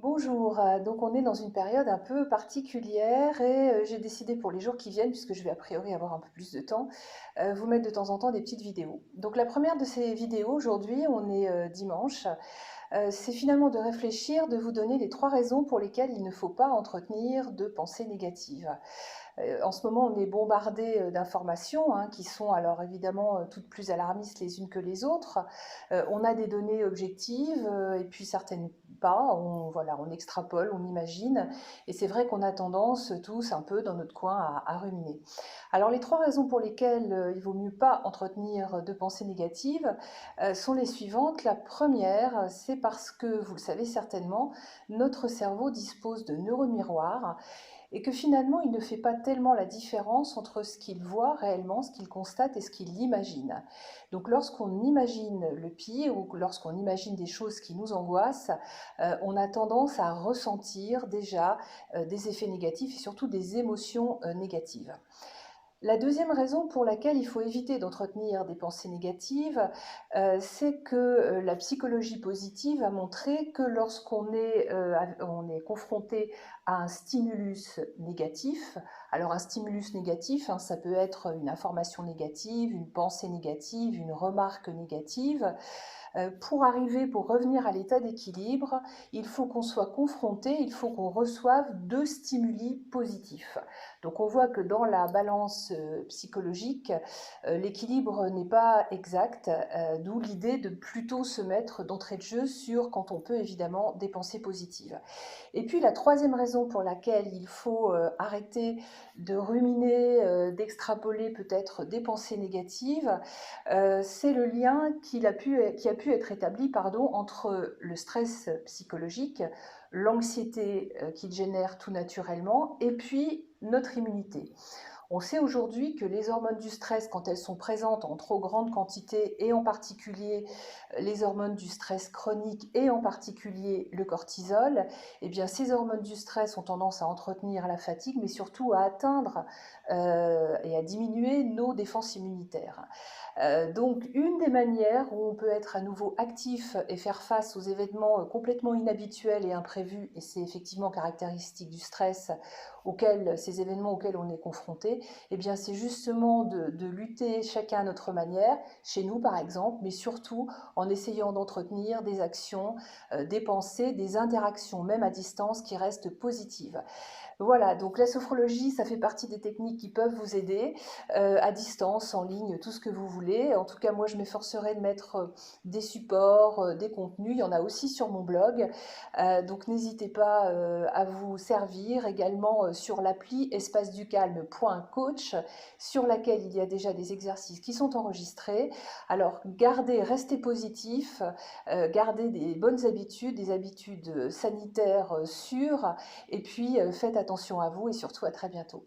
Bonjour, donc on est dans une période un peu particulière et j'ai décidé pour les jours qui viennent, puisque je vais a priori avoir un peu plus de temps, vous mettre de temps en temps des petites vidéos. Donc la première de ces vidéos aujourd'hui, on est dimanche, c'est finalement de réfléchir, de vous donner les 3 raisons pour lesquelles il ne faut pas entretenir de pensées négatives. En ce moment, on est bombardé d'informations qui sont alors évidemment toutes plus alarmistes les unes que les autres. On a des données objectives et puis certaines pas. Voilà, on extrapole, on imagine. Et c'est vrai qu'on a tendance tous un peu dans notre coin à ruminer. Alors les 3 raisons pour lesquelles il vaut mieux pas entretenir de pensées négatives sont les suivantes. La première, c'est parce que, vous le savez certainement, notre cerveau dispose de neurones miroirs et que finalement il ne fait pas tellement la différence entre ce qu'il voit réellement, ce qu'il constate et ce qu'il imagine. Donc lorsqu'on imagine le pire ou lorsqu'on imagine des choses qui nous angoissent, on a tendance à ressentir déjà des effets négatifs et surtout des émotions négatives. La deuxième raison pour laquelle il faut éviter d'entretenir des pensées négatives, c'est que la psychologie positive a montré que lorsqu'on est, on est confronté à un stimulus négatif, alors un stimulus négatif, ça peut être une information négative, une pensée négative, une remarque négative, pour revenir à l'état d'équilibre, il faut qu'on soit confronté, il faut qu'on reçoive 2 stimuli positifs. Donc on voit que dans la balance psychologique, l'équilibre n'est pas exact, d'où l'idée de plutôt se mettre d'entrée de jeu sur, quand on peut évidemment, des pensées positives. Et puis la troisième raison pour laquelle il faut arrêter de ruminer, d'extrapoler peut-être des pensées négatives, c'est le lien qui a pu être établi entre le stress psychologique, l'anxiété qu'il génère tout naturellement, et puis notre immunité. On sait aujourd'hui que les hormones du stress, quand elles sont présentes en trop grande quantité, et en particulier les hormones du stress chronique, et en particulier le cortisol, eh bien ces hormones du stress ont tendance à entretenir la fatigue, mais surtout à atteindre et à diminuer nos défenses immunitaires. Donc une des manières où on peut être à nouveau actif et faire face aux événements complètement inhabituels et imprévus, et c'est effectivement caractéristique du stress, ces événements auxquels on est confronté, eh bien c'est justement de lutter chacun à notre manière, chez nous par exemple, mais surtout en essayant d'entretenir des actions, des pensées, des interactions, même à distance, qui restent positives. Voilà, donc la sophrologie, ça fait partie des techniques qui peuvent vous aider à distance, en ligne, tout ce que vous voulez. En tout cas, moi, je m'efforcerai de mettre des supports, des contenus. Il y en a aussi sur mon blog. Donc, n'hésitez pas à vous servir également sur l'appli espaceducalme.coach sur laquelle il y a déjà des exercices qui sont enregistrés. Alors, restez positif, gardez des bonnes habitudes, des habitudes sanitaires sûres et puis faites attention à vous et surtout à très bientôt.